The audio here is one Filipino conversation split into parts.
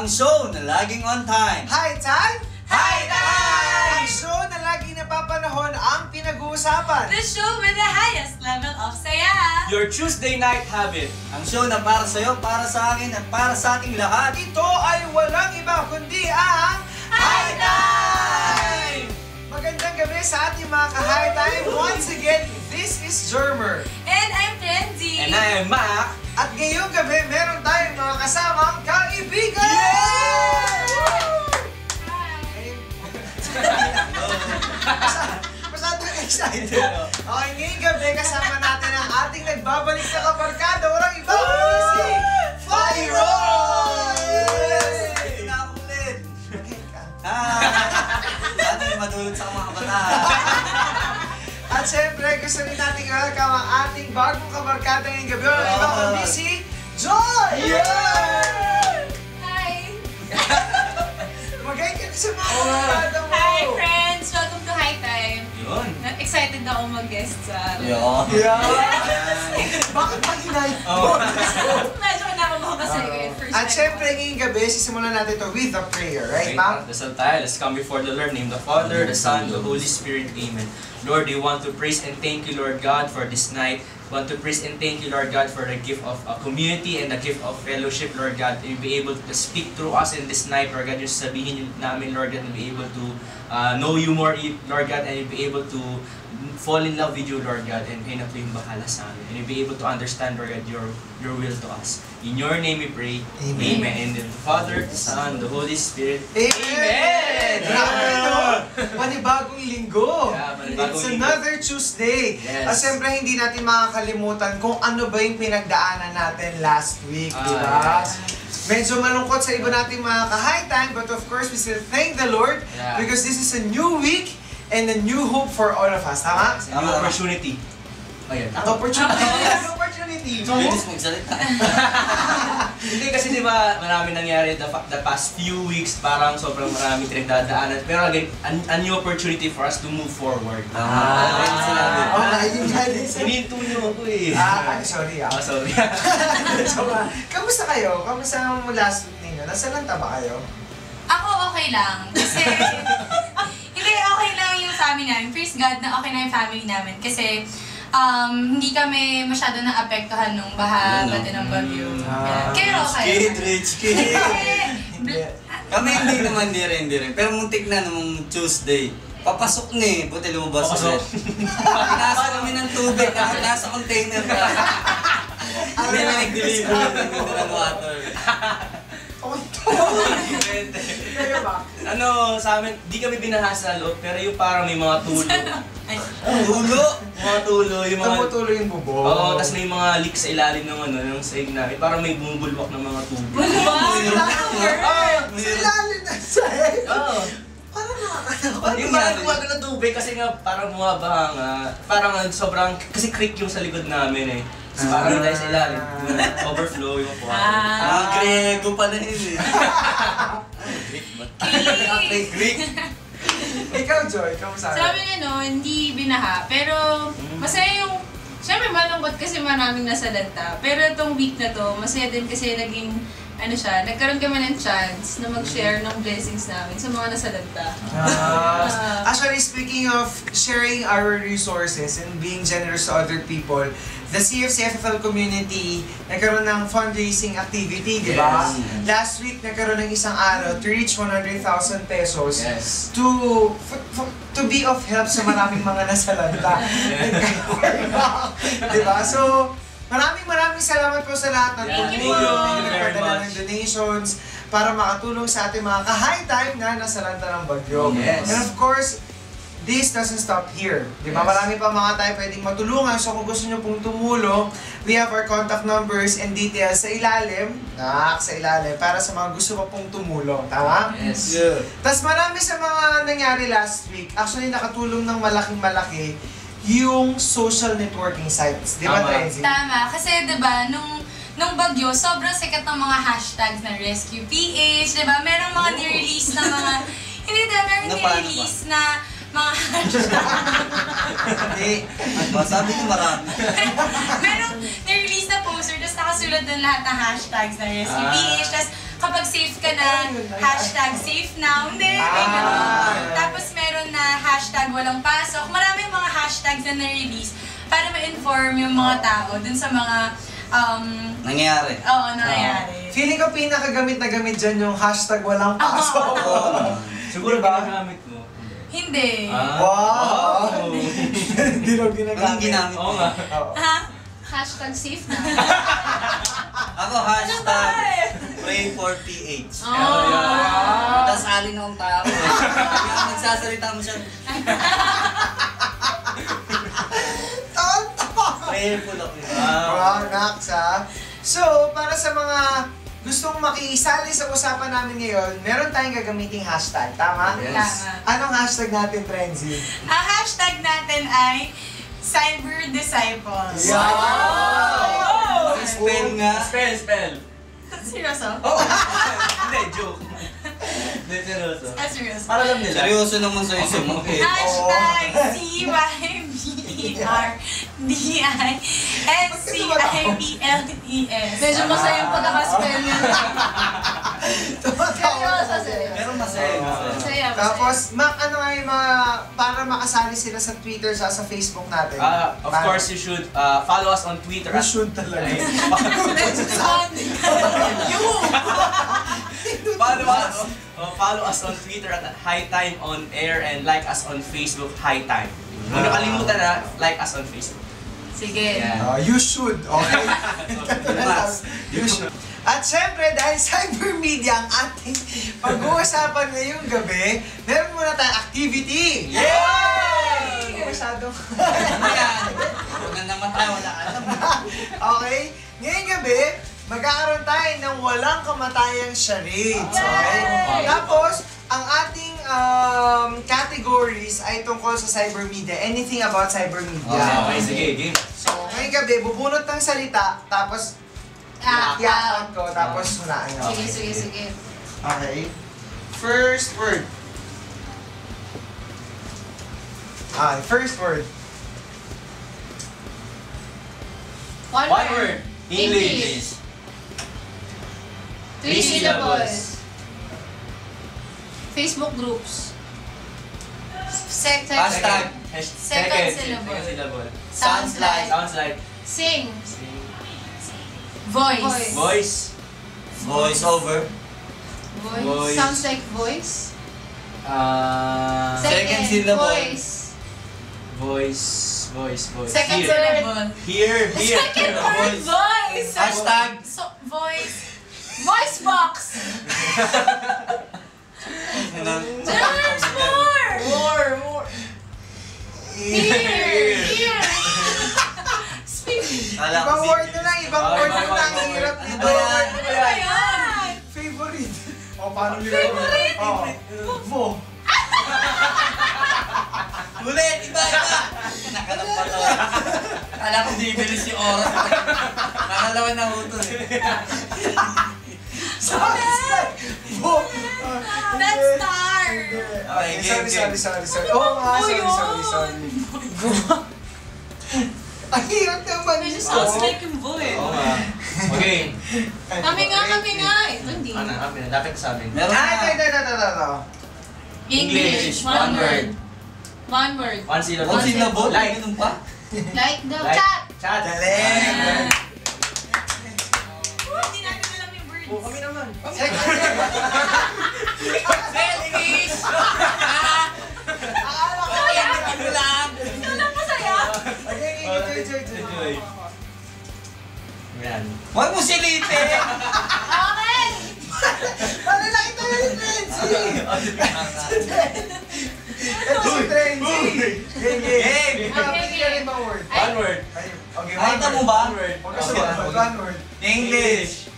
Ang show na laging on time. High time! High time! Ang show na laging napapanahon ang pinag-uusapan. The show with the highest level of saya. Your Tuesday night habit. Ang show na para sa'yo, para sa akin, at para sa ating lahat. Ito ay walang iba kundi ang High time! Magandang gabi sa ating mga ka-high time. Once again, this is Jermer. And I'm Trendy. And I am Mac. At ngayong gabi, meron tayong mga kasamang kaibigan! Masyadong excited. Okay, ngayong gabi kasama natin ang ating nagbabalik na kabarkada. Walang iba kundi si Flyroy! Ito na ako ulit. Sana may madulot sa mga kabataan. At syempre, gusto rin natin welcome ang ating bagong kabarkada ngayong gabi. Walang iba kundi si Joy! Hi! Magaling ka sa mga kabarkada mo! Hi friends! Welcome to High Time. Yun. Excited ako mag-guest sa... Yun. Yeah! Bakit pa hinay? Medyo nakabaho kasi first At time syempre, ako. ngayong gabi, sisimulan natin ito with a prayer, right, Okay, ma'am? dasal tayo. Let's come before the Lord. Name the Father, the Son, the Holy Spirit. Amen. Lord, we want to praise and thank you, Lord God, for this night. We want to praise and thank you, Lord God, for the gift of a community and the gift of fellowship, Lord God. And be able to speak through us in this night, Lord God. Yung sabihin namin, Lord God, and be able to know you more, Lord God, and be able to fall in love with you, Lord God, and kayo na po yung bahala sa amin. And be able to understand, Lord God, your will to us. In your name we pray. Amen. Amen. And the Father, the Son, the Holy Spirit. Amen! Grabe, no? Panibagong linggo! Yeah, panibagong It's linggo. another Tuesday! Yes. At siyempre, hindi natin makakalimutan kung ano ba yung pinagdaanan natin last week, di ba? Yes. Medyo malungkot sa iba nating mga ka-high time, but of course, we still thank the Lord Yeah. because this is a new week and a new hope for all of us. Tama? It's a new opportunity. Ayan. An opportunity. An opportunity. Bilis magsalita. Hindi kasi di ba marami nangyari the past few weeks, parang sobrang marami pinagdadaanan. Pero again, a new opportunity for us to move forward. Ayun nga din sa... Hininto niyo ako eh. Sorry Sorry. So, kamusta kayo? Kamusta ang last week ninyo? Nasalanta ba kayo? Ako okay lang. Kasi... hindi, okay lang yung family namin. Praise God na okay na yung family namin. Kasi... hindi kami masyado na-apektuhan nung baha, pati ng bagyo. Kaya okay. Rich kid. Hindi. Kami hindi naman, di rin. Pero muntik na nung Tuesday. Papasok na eh. Buti lumabas ulit. Pinasa kami ng tubig. Nasa container pa. Hindi na nag-deliver ng mineral water. Oh, kayo ba? Sa amin, di kami binaha sa loob, pero yung parang may mga tulo. Tulo! Mga tulo, yung mga... Tumutuloy yung bubong. Oo, tas may mga leak sa ilalim ng ng sahig namin. Parang may bumubulwak ng mga tubig. Sa lalim na sa'yo. Oo. Parang nakakatawa. Yung parang gumagano ng tubig kasi nga parang bumabaha nga. Parang sobrang, kasi creek yung sa likod namin eh. Tapos parang dahil sa ilalim, overflow yung water. Grego pala yun eh. Greek ba? Greek? Ikaw, Joy, kamusta? Sabi niya hindi binaha. Pero masaya yung... Siyempre malungkot kasi maraming nasalanta. Pero itong week na to, masaya din kasi naging... nagkaroon kami ng chance na mag-share ng blessings namin sa mga nasalanta. Actually, speaking of sharing our resources and being generous to other people, the CFC-FFL community nagkaroon ng fundraising activity, di ba? Yes. Last week, nagkaroon ng isang araw to reach 100,000 pesos Yes. to be of help sa maraming mga nasalanta. Di ba? So, maraming salamat po sa lahat ng Yeah, tumulong, thank you very nagpadala ng much. donations para makatulong sa ating mga ka-high time na nasalanta ng bagyo. Yes. And of course, this doesn't stop here. Di ba? Yes. Marami pa mga tayo pwedeng matulungan. So kung gusto nyo pong tumulong, we have our contact numbers and details sa ilalim. Sa ilalim. Para sa mga gusto pa pong tumulong. Tama? Yes. Tapos marami sa mga nangyari last week. Actually, nakatulong ng malaking-malaki yung social networking sites. Di ba, Tama. Trenzy? Tama. Kasi, di ba, nung bagyo, sobrang sikat ng mga hashtags na Rescue PH, di ba? Merong mga nirelease na mga... Hindi, di ba? Merong nirelease na mga hashtags. Hindi. Sabi ko marami. Merong nirelease na poster, tapos nakasulat doon lahat ng hashtags na Rescue PH. Tapos kapag safe ka na, hashtag safe now. Hindi, may ganun. Tapos meron na hashtag walang pasok. Maraming mga hashtags na na-release para ma-inform yung mga tao dun sa mga Nangyayari. oo, nangyayari. Feeling ko pinakagamit na gamit dyan yung hashtag walang pasok. Siguro Diba? ginagamit mo. Hindi. Wow! Hindi raw Anong ginagamit. ginamit Oo mo? nga. Oo. Ha? Hashtag safe na. Ako, hashtag pray for PH. Oh. Tapos alin akong tao. Kaya nagsasalita mo siya. Tonto! Prayerful ako. Wow, Nax ha. So, para sa mga gustong makisali sa usapan namin ngayon, meron tayong gagamiting hashtag. Tama? Yes. Tama. Anong hashtag natin, Trenzy? Ang hashtag natin ay Cyber Disciples. Wow! Spell nga. Spell. Seryoso? Hindi, joke. Hindi, seryoso. Ah, seryoso. Para alam nila. Seryoso naman sa iso mo. Hashtag CYBERDISCIPLES. Medyo masaya yung pagkakaspell niya. Seryoso, seryoso. Pero masaya. Masaya, Tapos, Mac, ano nga yung mga, para makasali sila sa Twitter, sa Facebook natin? Of course, you should follow us on Twitter. You should talaga. Ay, follow us on Twitter at High Time on Air and like us on Facebook, High Time. Huwag nakalimutan na, like us on Facebook. Sige. Yeah. You should, okay? Mas. You should. At syempre, dahil cyber media ang ating pag-uusapan ngayong gabi, meron muna tayong activity! Yay! Masyadong... Ano yan? Huwag na naman tayo, wala ka naman. Okay? Ngayong gabi, magkakaroon tayo ng walang kamatayang charades. Okay? Tapos, ang ating categories ay tungkol sa cyber media. Anything about cyber media. Okay, sige, game. So, ngayong gabi, bubunot ng salita, tapos iakyatan ko, tapos hulaan nyo. Sige. Okay? First word. First word. One One word. English. 3 syllables. Facebook groups. Hashtag. Second syllable. Second syllable. Sounds like. Sounds like. Sing. Voice. Voice. Voice over. Voice. Sounds like voice. Second syllable. Voice. Voice. Second Here. syllable. Here. Second word. Voice. Hashtag. Voice. Voice box. There's more. More. Here. Speak. Ibang word na lang, ibang word na lang. Ang hirap nito. Ano ba yan? Favorite. O, paano nila? Favorite? Vo. Ulit! Iba! Nakalap pa to. Kala ko bibilis yung oras. Nakalawan na huto eh. Vo. Let's start. Okay, game. Sorry. Oo nga, sorry. Ang hirap naman Medyo yun. sounds like yung voice. Oo nga. Okay. Kami nga. Ito hindi. Ano, dapat sa amin. Meron na. Ito. English. One One word. One word. One syllable. One syllable? Like. Ganun pa? Like the Like. chat. Chat. Galing. Hindi natin alam yung words. Kami naman. English! Akala ko. Ano lang? Ikaw lang masaya. Okay. Yan. Huwag mo silipin! Okay. Paano nakita yung Trenzy? Ito si Trenzy. Game. Okay. Ibang word. One word. Okay, Nakita mo ba? One word. Huwag ka sumunod. One word. English.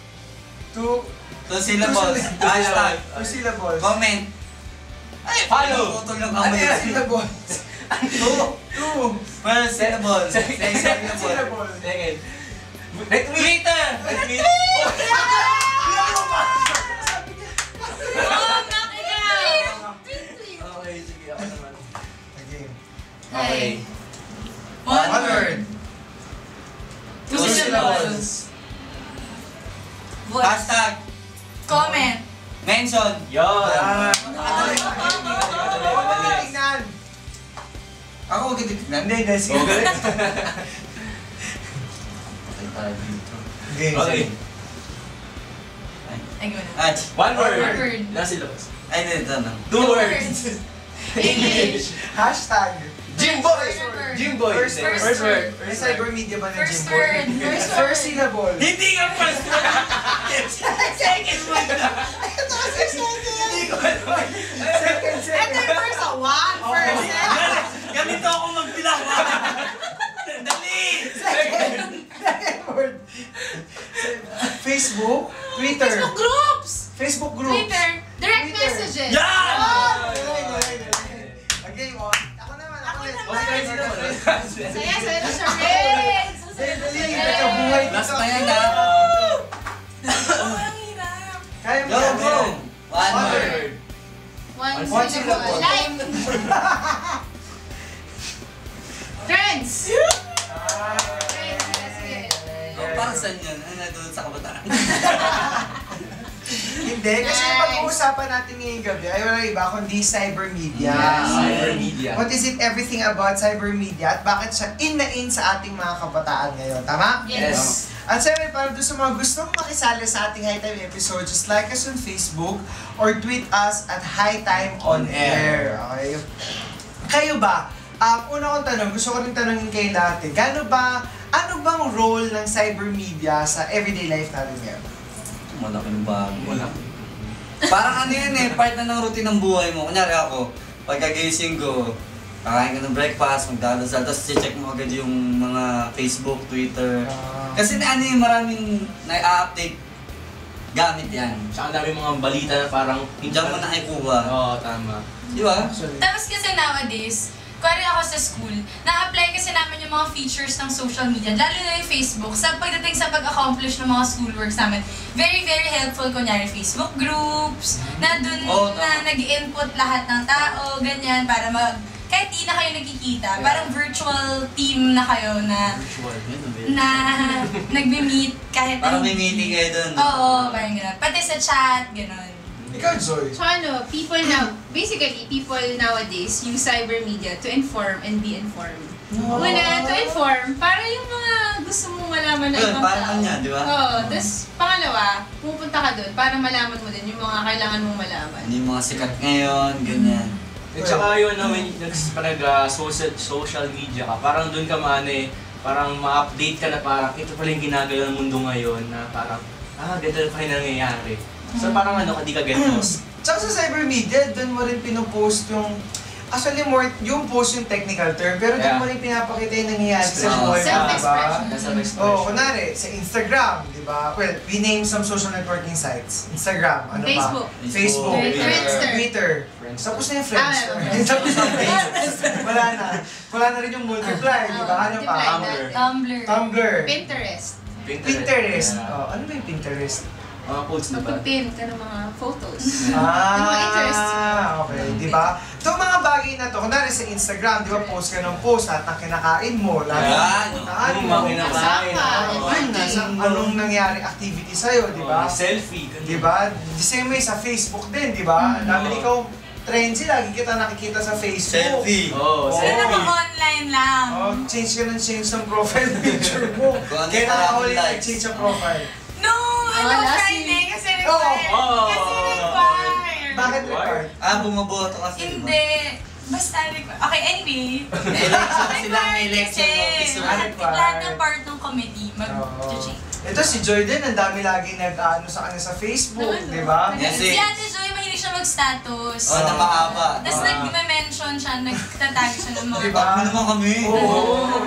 Two Two syllables. Hashtag. syllables. Comment. Ay, Follow. putol ng Ano kamay. yung syllables? Two. Well, syllables. Second syllable. Syllables. Second. Twitter! Okay, sige. Ako naman. Okay. Okay. One One word. Two syllables. Voice. Hashtag. Comment. Mention! Yun! Madali. Tingnan. Ako huwag yung titignan. Hindi, sige. Patay tayo dito. Okay. Ay, gano'n. Ah, One word. One word. Nasa labas. ay, dito na. 2 words. English. Hashtag. Jimboy! Word. Jimboy! First word. First word. May cyber media ba na First Jimbo? word. First syllable. Hindi ka first word! Second word na! Hindi ko alam. Second. Ito yung first, one, first. Ganito ako magbilang. Dali! Second word. Facebook. Twitter. Facebook groups. Facebook groups. Twitter. Direct Twitter. messages. Yan! Okay, ako naman. Saya na siya rin. Dali, nagkabuhay dito. Last na yan ha. Ang hirap. Kaya mo Go, yan. go! One One word. One One syllable. syllable. Like. Trends. Trends, sige. Oh, para saan yun? Ano doon sa kabataan? Hindi, kasi yung pag-uusapan natin ngayong gabi ay walang iba kundi cyber media. Cyber media. What is it everything about cyber media at bakit siya in na in sa ating mga kabataan ngayon? Tama? Yes. At syempre, para doon sa mga gustong makisali sa ating High Time episode, just like us on Facebook or tweet us at High Time on Air. Okay? Kayo ba? Una kong tanong, gusto ko rin tanongin kay Late, ano bang role ng cyber media sa everyday life natin ngayon? Malaking bago. Wala. Parang ano yun eh, part na ng routine ng buhay mo. Kunyari ako, pagkagising ko, kakain ka ng breakfast, magdadasal, tapos check mo agad yung mga Facebook, Twitter. Kasi ano yung maraming na-update gamit yan. Tsaka ang dami mga balita na parang... Diyan mo nakikuha. Oo, tama. Di ba? Tapos kasi nowadays, kuwari ako sa school, na-apply kasi namin yung mga features ng social media, lalo na yung Facebook, sa pagdating sa pag-accomplish ng mga schoolworks namin. Very, very helpful, kunyari Facebook groups, na dun na nag-input lahat ng tao, ganyan, para kahit di na kayo nagkikita, parang virtual team na kayo na Virtual. nagme-meet kahit Parang may meeting kayo dun. Oo, parang gano'n. Pati sa chat, gano'n. Ikaw, Joy. So basically, people nowadays use cyber media to inform and be informed. Una, to inform, para yung mga gusto mong malaman na Yun, ibang parang tao. kanya, di ba? Oo, tapos pangalawa, pupunta ka doon para malaman mo din yung mga kailangan mong malaman. Ano yung mga sikat ngayon, ganyan. At saka yun na when social media ka, parang doon ka parang ma-update ka na parang ito pala yung ginagawa ng mundo ngayon na parang, ganda pa yung nangyayari. So parang di ka getos. Tsaka sa cyber media, doon mo rin pinopost yung... Actually, more yung post yung technical term, pero doon mo rin pinapakita yung nangyayari sa buhay mo, di ba? Self-expression. Self-expression. Oo, kunwari, sa Instagram, di ba? Well, we name some social networking sites. Instagram, ano Facebook. ba? Facebook. Friendster. Twitter. Friends. Tapos na yung Friendster. Ah, Tapos na yung Friendster. Wala na. Wala na rin yung Multiply, di ba? Ano pa? Multiply. Tumblr. Tumblr. Pinterest. Pinterest. Yeah. Oh, ano ba yung Pinterest? Mga quotes na ba? Magpipin ka ng mga photos. Ah, mga interest. okay. Di ba? Itong mga bagay na to, kunwari sa Instagram, di ba, post ka ng post at ang kinakain mo, lahat Ayan. ng kinakain mo. Mga kinakain. Anong nangyari activity sa'yo, di ba? Selfie. Di ba? The same way sa Facebook din, di ba? Dami ikaw, trendy, lagi kita nakikita sa Facebook. Selfie. Oo, Pero selfie. naka-online lang. Oh, change ka ng change ng profile picture mo. Kung ano Kaya yung nakahuli likes. nag-change ang profile. No! Wala, Friday kasi Oo. required. Kasi required. Bakit required? Bumaboto kasi, di ba? Hindi. Basta required. Okay, anyway. Election sila ng election Kasi officer. lahat ng part ng committee Oo. mag-change. Ito si Joy din, ang dami laging nag-ano sa kanya sa Facebook, di ba? Yes, Si Ate Joy, mahilig siya mag-status. Oh, na mahaba. Tapos nag-mention siya, nagtatag siya ng mga... Diba? Ano naman kami? Oo,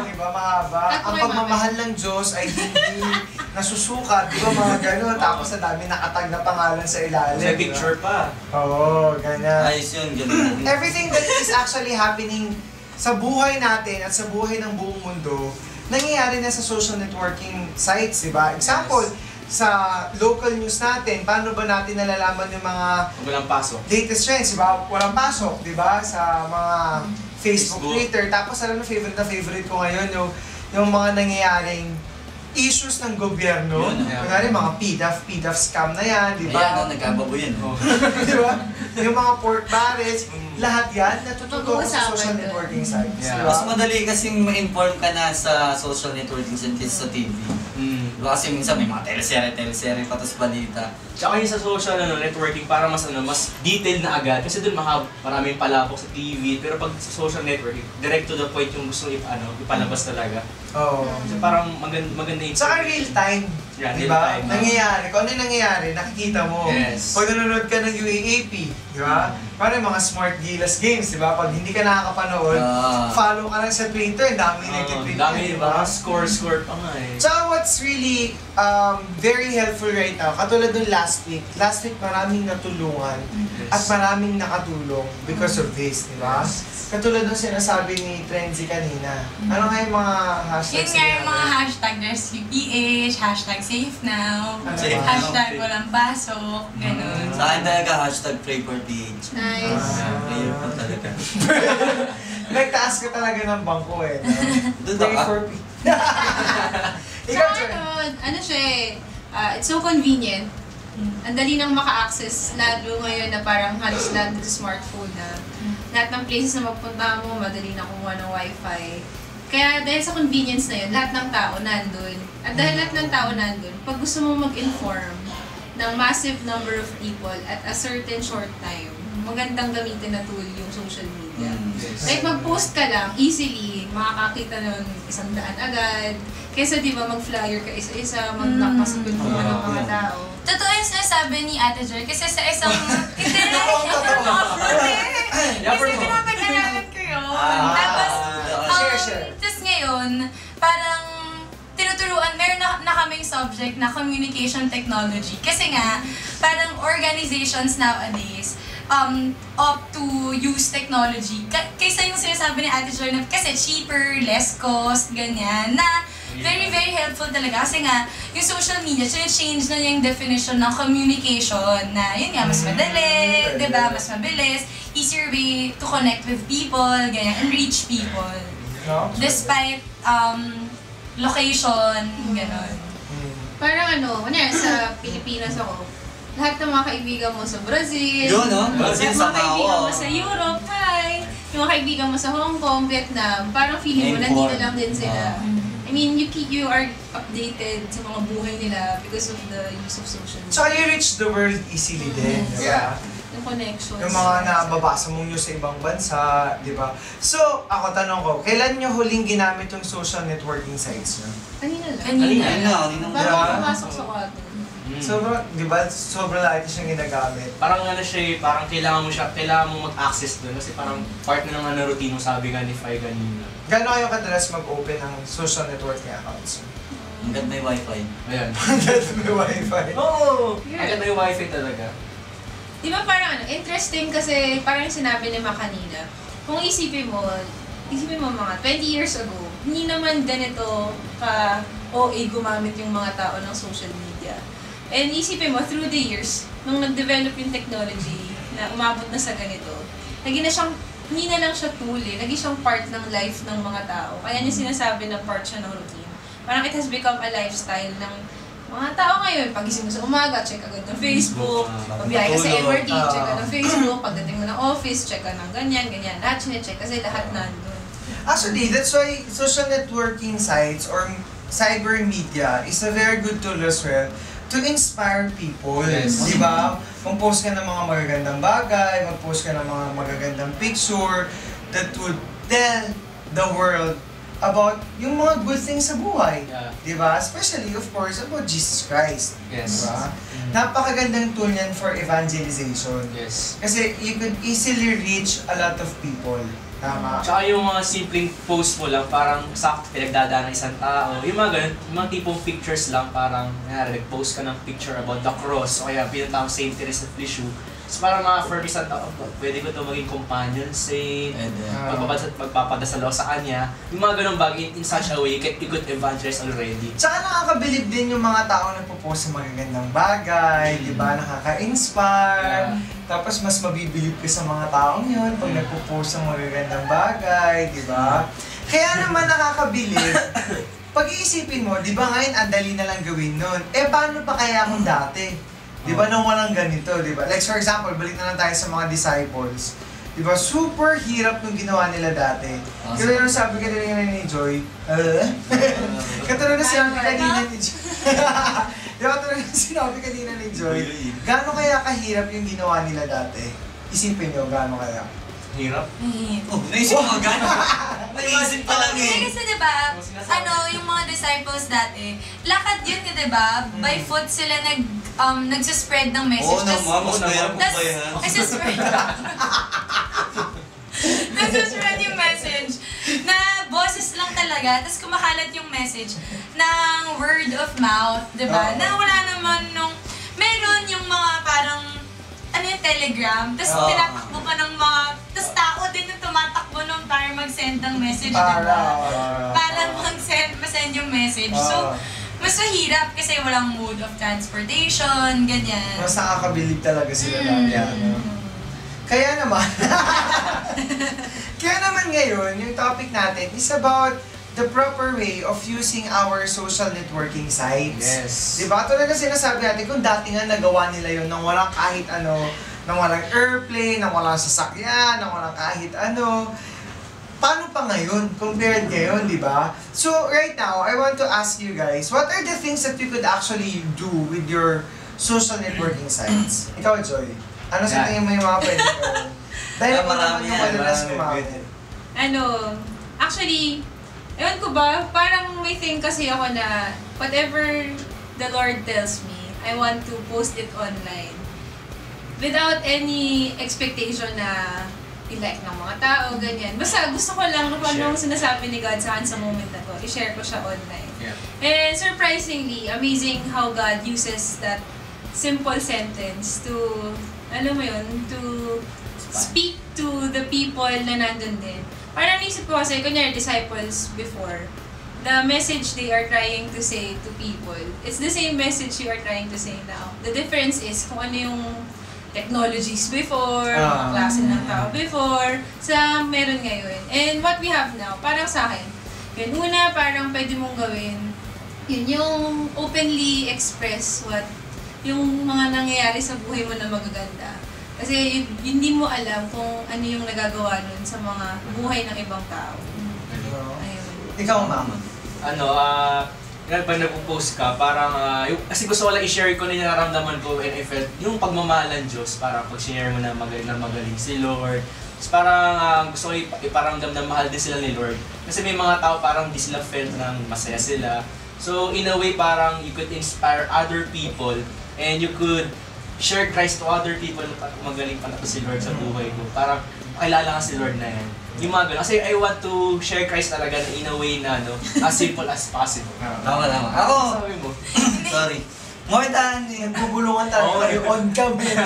di ba, mahaba. At Ang may pagmamahal ng Diyos ay hindi nasusukat, di ba, mga gano'n. Tapos ang dami nakatag na pangalan sa ilalim. Sa di ba? picture pa. Oo, ganyan. Ayos yun, ganun. Everything that is actually happening sa buhay natin at sa buhay ng buong mundo, nangyayari na sa social networking sites, di ba? Example, sa local news natin, paano ba natin nalalaman yung mga Walang pasok. latest trends, di ba? Walang pasok, di ba? Sa mga Facebook, Facebook. Twitter. Tapos alam mo, favorite na favorite ko ngayon, yung mga nangyayaring issues ng gobyerno. Yun, Kunwari, mga PDAF scam na yan, di Ayan, ba? nagkababo yan. Di ba? Yung mga pork barrels, lahat yan natututo ko sa social networking sites. Yeah. Di ba? Mas madali kasing ma-inform ka na sa social networking sites kaysa sa TV. Diba kasi minsan may mga teleserye pa tapos balita. Tsaka yung sa social networking para mas detailed na agad kasi doon maraming palapok sa TV pero pag sa social networking direct to the point yung gusto ipalabas talaga. Oo. So parang maganda yung Saka real time. Yeah, Di real ba? time. Nangyayari. Kung ano yung nangyayari, nakikita mo. Yes. Pag nanonood ka ng UAAP, di ba? Parang mga smart gilas games, di ba? Pag hindi ka nakakapanood, follow ka lang sa Twitter, dami nag-tweet dami yan, di ba? score pa nga eh. So what's really very helpful right now, katulad nung last week maraming natulungan at maraming nakatulong because of this, di ba? Katulad nung sinasabi ni Trenzy kanina. Ano nga yung mga hashtags? Yun nga yung mga hashtag, there's UPH, hashtag safe now, Safe now. hashtag walang pasok, ganun. Sa akin talaga, hashtag pray for PH. Nice. Prayer po talaga. Nagtaas ka talaga ng bangko eh. No? Doon Pray ka. for Ikaw, Joy. Ano siya it's so convenient. Ang dali nang maka-access, lalo ngayon na parang halos lahat ng smartphone na lahat ng places na magpunta mo, madali na kumuha ng wifi. Kaya dahil sa convenience na yun, lahat ng tao nandun. At dahil lahat ng tao nandun, pag gusto mo mag-inform ng massive number of people at a certain short time, magandang gamitin na tool yung social media. Like mag-post ka lang, easily, makakakita nun 100 agad. Kesa di ba mag-flyer ka isa-isa, mag-knock pa sa pintuan ng mga tao. Totoo yung sinasabi ni Ate Joy kasi sa isang... Hindi! Yeah, Kasi pinapag-aralan ko yun. Tapos, tapos ngayon, parang tinuturuan, meron na kaming subject na communication technology. Kasi nga, parang organizations nowadays, opt to use technology. Kaysa yung sinasabi ni Ate Joy na kasi cheaper, less cost, ganyan, na very, very helpful talaga. Kasi nga, yung social media, change na yung definition ng communication na yun nga, mas madali, di ba? Mas mabilis, easier way to connect with people, ganyan, and reach people. No? Despite location, gano'n. Parang kunyari sa Pilipinas ako, lahat ng mga kaibigan mo sa Brazil, Yun, no? Brazil, lahat ng mga kaibigan mo Samoa. sa Europe, yung mga kaibigan mo sa Hong Kong, Vietnam, parang feeling mo nandito lang din sila. I mean, you are updated sa mga buhay nila because of the use of social media. Tsaka you reach the world easily din, di ba? Yung connections. Yung mga nababasa mong news sa ibang bansa, di ba? So, ako tanong ko, kailan nyo huling ginamit yung social networking sites nyo? Kanina lang. Kanina. Kanina. Bago Yeah. ako pumasok sa kwarto. Sobrang, di ba? Sobrang laki siyang ginagamit. Parang parang kailangan mo mag-access doon kasi parang part na ng routine sabi nga ni Fai kanina. Gano'n kayo kadalas mag-open ng social networking accounts? Hanggat may wifi. Ayan. May wifi. Oo! Agad na yung wifi talaga. Di ba parang interesting kasi parang sinabi ni Ma kanina, kung isipin mo mga 20 years ago, hindi naman ganito ka OA gumamit yung mga tao ng social media. And isipin mo, through the years, nung nag-develop yung technology na umabot na sa ganito, hindi na lang siya tool naging siyang part ng life ng mga tao. Kaya niya sinasabi na part siya ng routine. Parang it has become a lifestyle ng mga tao ngayon. Pagising mo sa umaga, check agad ng Facebook. Pagbiyahe ka sa MRT, check ka ng Facebook. Pagdating mo ng office, check ka ng ganyan. Lahat siya-check kasi lahat nandun. Actually, that's why social networking sites or cyber media is a very good tool as well to inspire people. Yes. Di ba? Mag-post ka ng mga magagandang bagay, mag-post ka ng mga magagandang picture that would tell the world about yung mga good things sa buhay. Yeah. Di ba? Especially, of course, about Jesus Christ. Yes. Di ba? Napakagandang tool yan for evangelization. Yes. Kasi you could easily reach a lot of people. Tama? Tsaka yung mga simpleng post mo lang, parang sakto pinagdadaan ng isang tao. Yung mga ganun, yung mga tipong pictures lang, parang nag-post ka ng picture about the cross o kaya pinunta ko St. Teresa of Lisieux. So parang mga for isang tao, pwede ko ito maging companion saint, magpapadasal ako sa kanya. Yung mga ganun bagay, in such a way, you could evangelize already. Tsaka nakakabilib din yung mga tao na nagpo-post ng magagandang bagay, di ba? Nakaka-inspire. Tapos mas mabibilib ka sa mga taong yun pag nagpo-post ng magagandang bagay, di ba? Kaya naman nakakabilib pag-iisipin mo, di ba ngayon, ang dali na lang gawin nun. Paano pa kaya kung dati? Di ba nang walang ganito, di ba? Like, for example, balik na lang tayo sa mga disciples. Di ba, super hirap nung ginawa nila dati. Kasi nung sabi ka nila ni Joy, katulad na sinabi kanina ni Joy. Di ba, katulad na sinabi kanina ni Joy, gaano kaya kahirap yung ginawa nila dati? Isipin nyo, gaano kaya? Hirap. Naisip mo gano'n? Naisip pa lang Hindi kasi diba, yung mga disciples dati, lakad yun diba? By foot sila nagsaspread ng message. Oo naman, mas mahirap mo ba yan? Nagsaspread yung message na boses lang talaga, tapos kumakalat yung message ng word of mouth, diba? Na wala naman meron yung mga parang yung Telegram, tapos tinatakbo ka ng mga, tapos tao din yung tumatakbo nung para mag-send ng message, diba? Para mag-send yung message. So, mas mahirap kasi walang mode of transportation, ganyan. Mas nakakabilib talaga sila dati. Kaya naman ngayon, yung topic natin is about the proper way of using our social networking sites. Yes. Diba? Ito na sinasabi natin, kung dati nga nagawa nila yun nang walang kahit ano, nang walang airplane, nang walang sasakyan, nang walang kahit ano, paano pa ngayon, compared ngayon, di ba? So, right now, I want to ask you guys, what are the things that you could actually do with your social networking sites? Ikaw, Joy, ano sa tingin mo yung mga pwede gawin? Dahil marami yung madalas kumamit. Actually, ewan ko ba, parang may thing kasi ako na whatever the Lord tells me, I want to post it online. Without any expectation na i-like ng mga tao, ganyan. Basta gusto ko lang kung anong sinasabi ni God sa akin sa moment na to, i-share ko siya online. Yeah. And surprisingly, amazing how God uses that simple sentence to, to speak to the people na nandun din. Parang naisip ko kasi, kunyari, disciples before, the message they are trying to say to people, it's the same message you are trying to say now. The difference is kung ano yung technologies before, mga klase ng tao before, sa meron ngayon. And what we have now, parang sa akin, yun, una, parang pwede mong gawin, yun yung openly express yung mga nangyayari sa buhay mo na magaganda. Kasi hindi mo alam kung ano yung nagagawa nun sa mga buhay ng ibang tao. Ayun. Ikaw, mama. Pag nag-post ka, parang, kasi gusto ko lang i-share ko na yung nararamdaman ko and I felt, yung pagmamahal ng Diyos, parang pag-share mo na magaling si Lord. Tapos parang gusto ko iparamdam na mahal din sila ni Lord. Kasi may mga tao parang di sila felt ng masaya sila. So in a way, parang you could inspire other people and you could share Christ to other people na magaling pala to si Lord sa buhay ko. Parang makilala ka si Lord na yan. Yung mga ganun. Kasi I want to share Christ talaga in a way na as simple as possible. Tama. Ako, Sabi mo? sorry. More than, Nagbubulungan tayo on cam eh.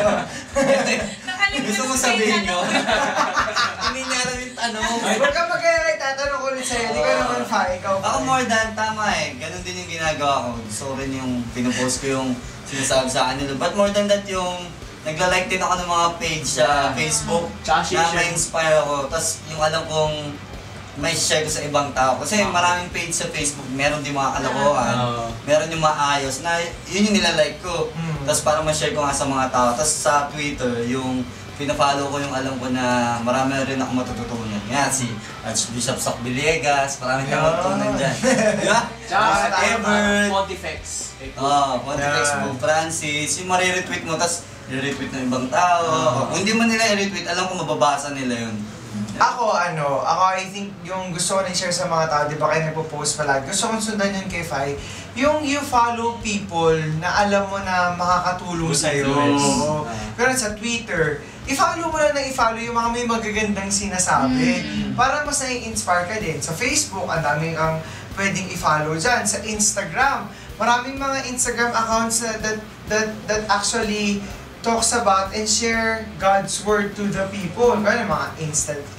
gusto mo sabihin nyo? Hindi niya alam yung tanong. Huwag ka magkaya tatanong ulit sa'yo, hindi ka naman ikaw pa. Ako more than, tama Ganun din yung ginagawa ko. Gusto ko rin yung pinupost ko yung sinasabi sa kanila. But more than that, yung nagla-like din ako ng mga page sa Facebook na ma-inspire ako. Tapos yung alam kong may share ko sa ibang tao. Kasi maraming page sa Facebook, meron din mga kalokohan, meron yung maayos na yun yung nilalike ko. Tapos parang ma-share ko nga sa mga tao. Tapos sa Twitter, yung pina-follow ko yung alam ko na marami rin ako matututunan. Yan, si Archbishop Soc Villegas, marami kang matutunan dyan. Di ba? Tsaka Ebert. Pontifex. Pontifex Pope Francis, yung mariretweet mo, tapos i-retweet ng ibang tao. Kung hindi man nila i-retweet, alam ko mababasa nila yun. Ako I think yung gusto ko rin share sa mga tao, di ba kayo nagpo-post palagi, gusto kong sundan yun kay Fai, yung you follow people na alam mo na makakatulong sa'yo. Pero sa Twitter, i-follow mo lang na i-follow yung mga may magagandang sinasabi. Para mas nai-inspire ka din. Sa Facebook, ang daming kang pwedeng i-follow dyan. Sa Instagram, maraming mga Instagram accounts that actually talks about and share God's Word to the people. Kaya mga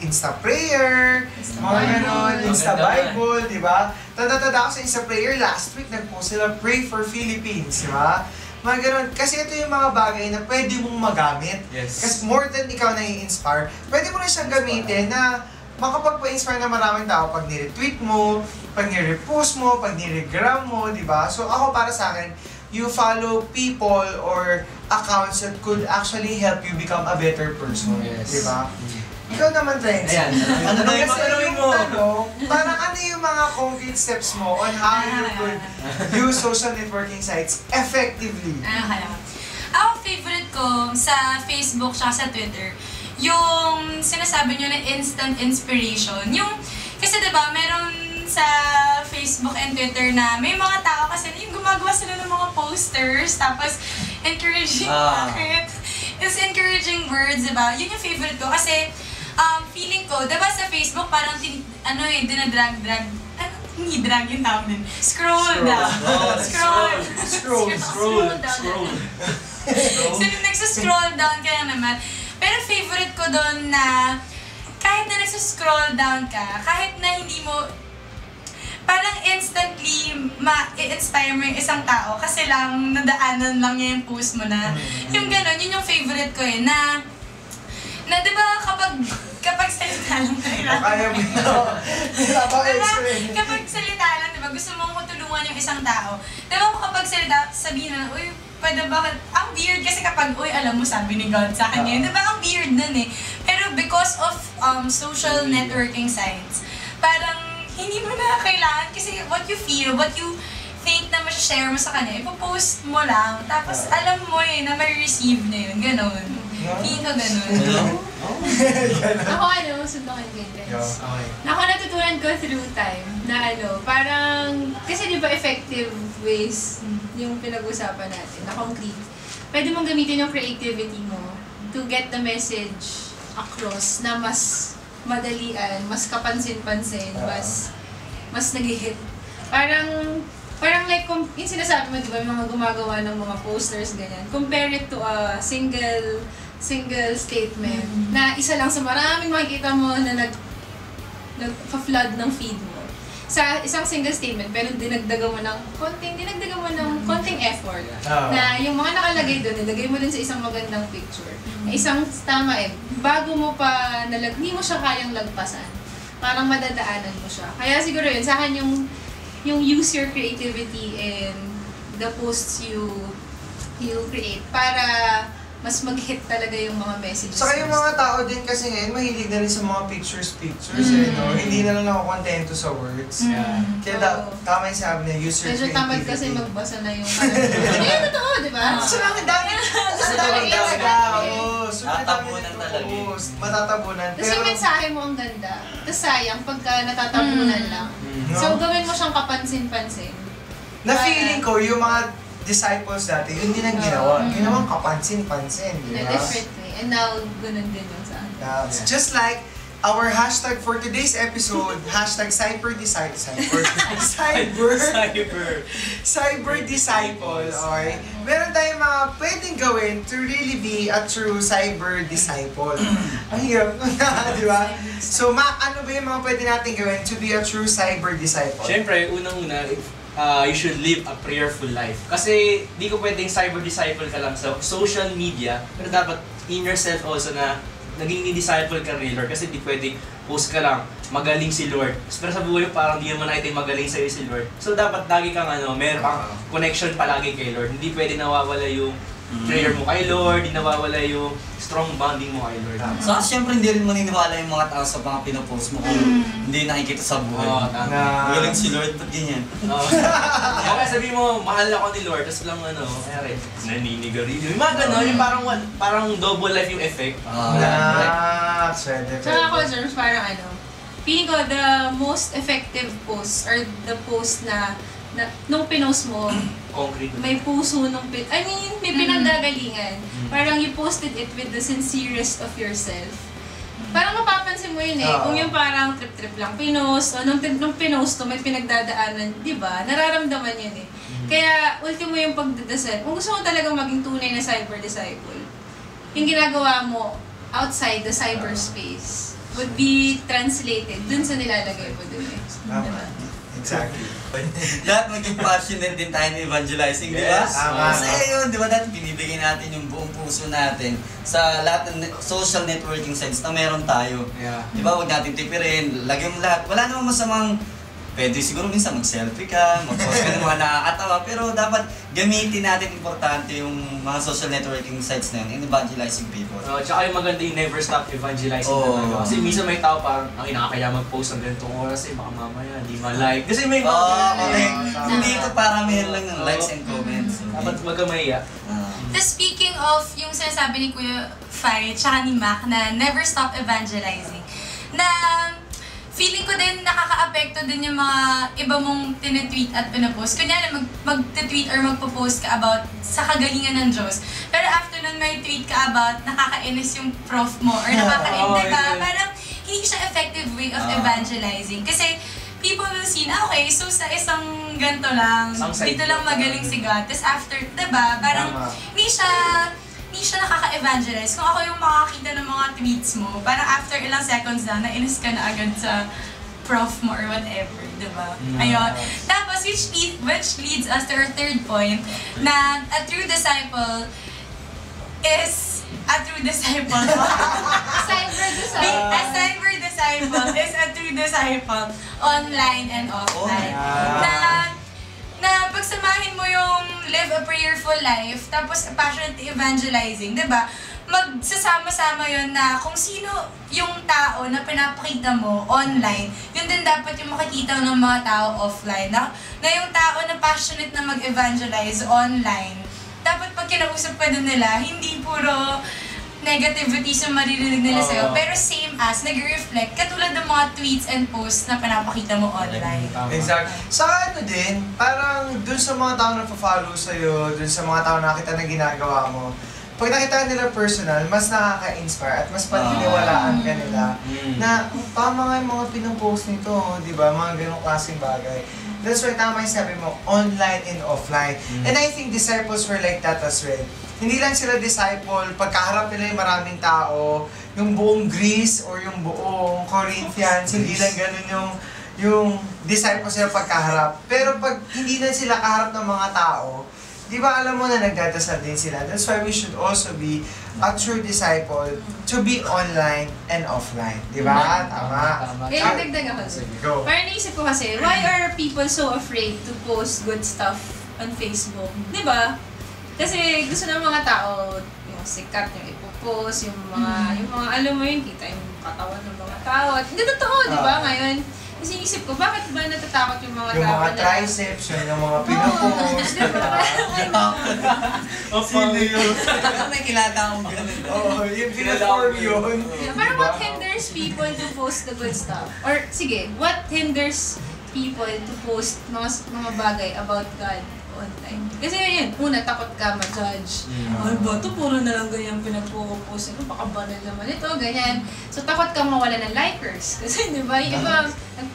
Insta Prayer, mga ganon, Insta Bible, di ba? Tanda-tanda ako sa Insta Prayer, last week nag-post sila, Pray for Philippines, di ba? Mga ganon. Kasi ito yung mga bagay na pwede mong magamit. Yes. Kasi more than ikaw na i-inspire, pwede mo rin siyang gamitin na makapagpa-inspire na maraming tao pag ni-retweet mo, pag ni-repost mo, pag ni-regram mo, di ba? So ako para sa akin, you follow people or accounts that could actually help you become a better person, di ba? Ikaw naman, Trent. Ayan. Ano na yung Kasi mo? Parang ano yung mga concrete steps mo on how you could use social networking sites effectively? Ako, favorite ko sa Facebook tsaka sa Twitter, yung sinasabi nyo na instant inspiration. Yung, kasi diba, meron sa Facebook and Twitter na may mga tao kasi yung gumagawa sila ng mga posters, tapos encouraging, it's encouraging words, diba? Yun yung favorite ko kasi feeling ko, diba sa Facebook parang dinadrag, hindi drag yung tawag din. Scroll down. So, nagsascroll down ka na naman. Pero favorite ko doon na kahit na nagsascroll down ka, kahit na hindi mo parang instantly ma-inspire mo yung isang tao kasi lang nadaanan lang niya yung post mo na yung gano'n, yun yung favorite ko na diba kapag salita lang Kaya mo ito. kapag salita lang, diba, gusto mong tulungan yung isang tao. Diba kapag salita, sabihin na, uy, pwede ba, ang weird kasi kapag, uy, alam mo, sabi ni God sa akin yun. Diba, ang weird nun eh. Pero because of social networking sites, parang hindi mo na kailangan kasi what you feel, what you think na share mo sa kanya, ipopost mo lang, tapos alam mo na may receive na yun, gano'n. Feeling ko gano'n. Ako sundukin din, guys. Ako natutunan ko through time na parang, kasi di ba effective ways yung pinag-usapan natin, na concrete. Pwede mong gamitin yung creativity mo to get the message across na mas madalian, mas kapansin-pansin, mas nag-hit. Parang like, yung sinasabi mo, di ba, yung mga gumagawa ng mga posters, ganyan. Compare it to a single statement na isa lang sa maraming makikita mo na nag-flood ng feed mo. Sa isang single statement, pero dinagdagan mo ng konting effort. Na yung mga nakalagay doon, nilagay mo dun sa isang magandang picture. Na isang tama bago mo pa hindi mo siya kayang lagpasan. Parang madadaanan mo siya. Kaya siguro yun, sa akin yung use your creativity in the posts you create para mas mag-hit talaga yung mga messages. Saka yung mga tao din kasi ngayon, mahilig na rin sa mga pictures, no? Hindi na lang ako kontento sa words. Kaya tama yung sabi na, use your creativity. Medyo tamad kasi magbasa na yung hindi, totoo, di ba? So lang, ang dami talaga. Natatabunan talaga. Matatabunan. Kasi yung mensahe mo ang ganda. Tapos sayang pagka natatabunan lang. So gawin mo siyang kapansin-pansin. Na feeling ko, yung mga disciples dati, yun din ang ginawa. Ginawang kapansin-pansin, di ba? In a different way. And now, ganun din yung sa akin. Just like our hashtag for today's episode, hashtag CyberDisciple, okay? Meron tayong mga pwedeng gawin to really be a true cyber disciple. Ang hirap nun na, di ba? So, ano ba yung mga pwede natin gawin to be a true cyber disciple? Siyempre, unang-una, you should live a prayerful life. Kasi di ko pwedeng cyber disciple ka lang sa social media, pero dapat in yourself also na naging disciple ka rin, Lord. Kasi di pwedeng post ka lang, magaling si Lord. Pero sa buhay parang di naman natin magaling sa'yo si Lord. So dapat lagi kang meron kang connection palagi kay Lord. Hindi pwede nawawala yung prayer mo kay Lord, hindi nawawala yung strong bonding mo kay Lord. So, syempre hindi rin maniniwala yung mga tao sa mga pinopost mo kung hindi nakikita sa buhay. Magaling si Lord, ba't ganyan? Kaya sabihin mo, mahal ako ni Lord, tapos lang naninigarilyo. Yung mga gano'n, yung parang double life yung effect. Tsaka ako, Germs, parang feeling ko the most effective post or the post na nung pinost mo, concrete. May puso may pinanggagalingan. Parang you posted it with the sincerest of yourself. Parang mapapansin mo yun kung yung parang trip-trip lang pinost, o nung pinost to, may pinagdadaanan, di ba? Nararamdaman yun Kaya, ultimo yung pagdadasal. Kung gusto mo talagang maging tunay na cyber disciple, yung ginagawa mo outside the cyberspace would be translated dun sa nilalagay mo dun Tama. Exactly. Lahat maging passionate din tayo in evangelizing, di ba? Yes. Kasi yun, di ba dati binibigay natin yung buong puso natin sa lahat ng social networking sites na meron tayo. Yeah. Di ba? Huwag natin tipirin, lagyan mo lahat. Wala namang masamang, pwede siguro minsan mag-selfie ka, mag-post ka ng mga nakakatawa, pero dapat gamitin natin importante yung mga social networking sites na yun in evangelizing people. Tsaka yung maganda yung never stop evangelizing Oo. talaga. Kasi minsan may tao parang, ay nakakaya mag-post ng ganitong oras eh, baka mamaya, di ma-like. Kasi may mga correct. Tama. Hindi ito paramihan lang ng likes and comments. Dapat magkamaya. Tapos speaking of yung sinasabi ni Kuya Fai tsaka ni Mac na never stop evangelizing, na feeling ko din nakaka-apekto din yung mga iba mong tinitweet at pinapost. Kunyari mag-tweet or magpo-post ka about sa kagalingan ng Diyos. Pero after nun may tweet ka about nakakainis yung prof mo or nakakainis, diba? Parang hindi siya effective way of evangelizing. Kasi people will see na, okay, so sa isang ganito lang, dito lang magaling si God. Tapos after, diba? Parang hindi siya nakaka-evangelize. Kung ako yung makakita ng mga tweets mo, parang after ilang seconds na, nainis ka na agad sa prof mo or whatever, diba? Ayun. Tapos, which leads us to our third point, na a true disciple is a true disciple. Cyber A cyber disciple is a true disciple, online and offline. Na pagsamahin mo yung live a prayerful life, tapos passionate evangelizing, di ba? Magsasama-sama yun na kung sino yung tao na pinapakita mo online, yun din dapat yung makikita ng mga tao offline. Na yung tao na passionate na mag-evangelize online, dapat pag kinausap pa din nila, hindi puro negativities yung maririnig nila sa'yo, pero same as, nag-reflect, katulad ng mga tweets and posts na pinapakita mo online. Exactly. Sa ano din, parang dun sa mga tao na follow sa'yo, dun sa mga tao na nakita na ginagawa mo, pag nakita nila personal, mas nakaka-inspire at mas paniniwalaan ka nila na tama nga yung mga pinupost nito, di ba? Mga ganong klaseng bagay. That's why tama yung sabi mo, online and offline. And I think disciples were like that as well. Hindi lang sila disciple, pagkaharap nila yung maraming tao, yung buong Greece or yung buong Corinthians, hindi lang ganun yung disciples sila pagkaharap. Pero pag hindi na sila kaharap ng mga tao, di ba alam mo na nagdadasal din sila? That's why we should also be a true disciple to be online and offline. Di ba? Tama. Kaya dagdag ako dun. Go. Parang naisip ko kasi, why are people so afraid to post good stuff on Facebook? Di ba? Kasi gusto ng mga tao, yung sikat yung ipopost, yung mga alam mo yun, kita yung katawan ng mga tao. At hindi totoo, di ba ngayon? Kasi isip ko, bakit ba natatakot yung mga Yung tao mga na... triceps, yung mga pinupost. Sino yun? May kilala akong ganun. Oo, yung pinaform yun. Parang what hinders people to post the good stuff? Or sige, what hinders people to post mga bagay about God online? Kasi yun, una, takot ka ma-judge. Ano ba ito? Puro na lang ganyan pinag-post. Ito, baka banal naman ito, ganyan. So, takot kang mawala ng likers. Kasi, di ba, yung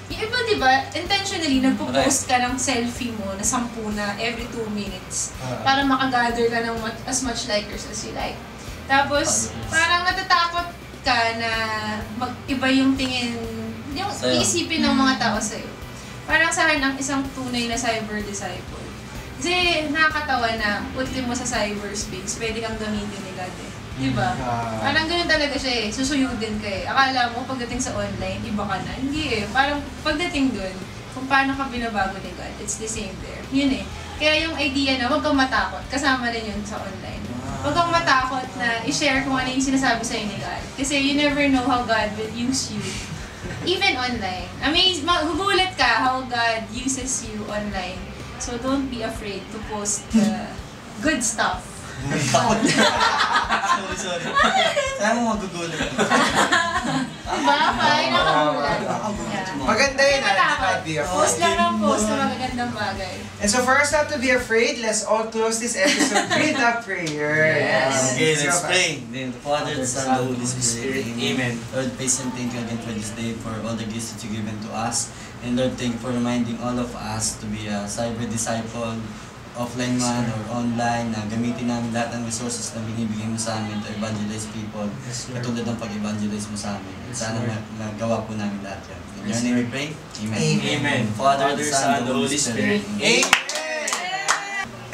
iba, di ba, intentionally, nagpo-post ka ng selfie mo na 10 na every 2 minutes para makagather ka ng as much likers as you like. Tapos, parang natatakot ka na mag-iba yung tingin, yung iisipin ng mga tao sa'yo. Parang sa akin, ang isang tunay na cyber disciple. Kasi nakakatawa na putin mo sa cyberspace, pwede kang gamitin ni God eh. Diba? Parang ganun talaga siya eh. Susuyudin ka eh. Akala mo pagdating sa online, iba ka na. Hindi eh. Parang pagdating dun, kung paano ka binabago ni God, it's the same there. Yun eh. Kaya yung idea na huwag kang matakot, kasama rin yun sa online. Huwag kang matakot na i-share kung ano yung sinasabi sa'yo ni God. Kasi you never know how God will use you. Even online. Magugulat ka how God uses you online. So don't be afraid to post the good stuff. Sorry. Saan mo magugulat? Diba? Fine, nakagulat. Maganda yun, not be afraid. Post lang ng post na magagandang bagay. And so for us not to be afraid, let's all close this episode with a prayer. Yes. Okay, let's pray. Then the Father, the Son, the Holy Spirit. Amen. Lord, praise and thank you again for this day, for all the gifts that you've given to us. And Lord, thank you for reminding all of us to be a cyber disciple, offline man or online, na gamitin namin lahat ng resources na binibigay mo sa amin to evangelize people, katulad ng pag-evangelize mo sa amin. Sana magawa po namin lahat yan. In your name we pray. Amen. Amen. Father, Son, the Holy Spirit. Amen!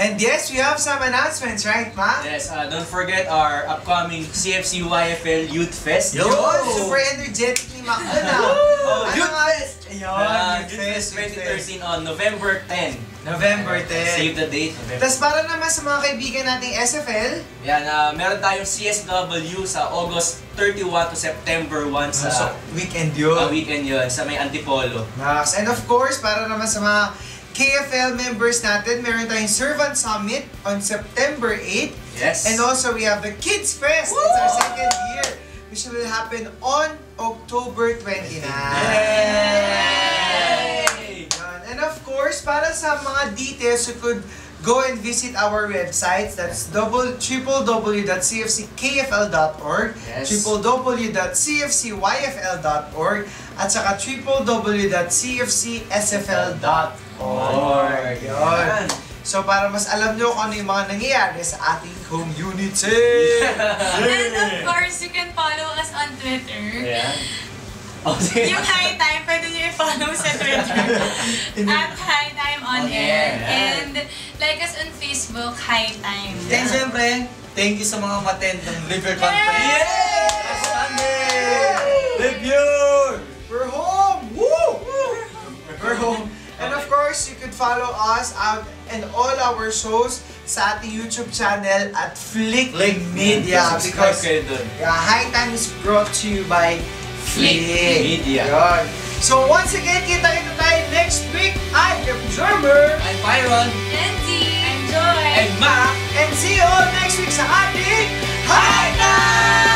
And yes, we have some announcements, right, Ma? Yes, don't forget our upcoming CFC YFL Youth Fest. Yo! Super energetic ni Mac doon ah. Youth Fest! Ayun, Youth Fest 2013 on November 10. November 10. Save the date. Tapos para naman sa mga kaibigan nating SFL, Yan, meron tayong CSW sa August 31 to September 1 so sa weekend yun. weekend yun, sa may Antipolo. Max. And of course, para naman sa mga KFL members natin, meron tayong Servant Summit on September 8. Yes. And also, we have the Kids Fest. It's our second year, which will happen on October 29. Yay! And of course, para sa mga details, you could go and visit our websites. That's www.cfckfl.org, Yes. www.cfcyfl.org, at saka www.cfcsfl.org. Yun. So para mas alam nyo kung ano yung mga nangyayari sa ating community. And of course, you can follow us on Twitter. Ayan. Yung High Time, pwede nyo i-follow sa Twitter. At High Time on Air. And like us on Facebook, High Time. And syempre, thank you sa mga maten ng Liver Conference. Yes! Sunday! Live yun! We're home! Woo! We're home. And of course, you could follow us out and all our shows sa ating YouTube channel at Flick Media. Subscribe Because kayo dun. High Time is brought to you by Flick Media. Yun. So once again, kita-kita tayo next week. I am Jermer. I'm Byron. Lindsay! I'm Joy! And Mac! And see you all next week sa ating High Time!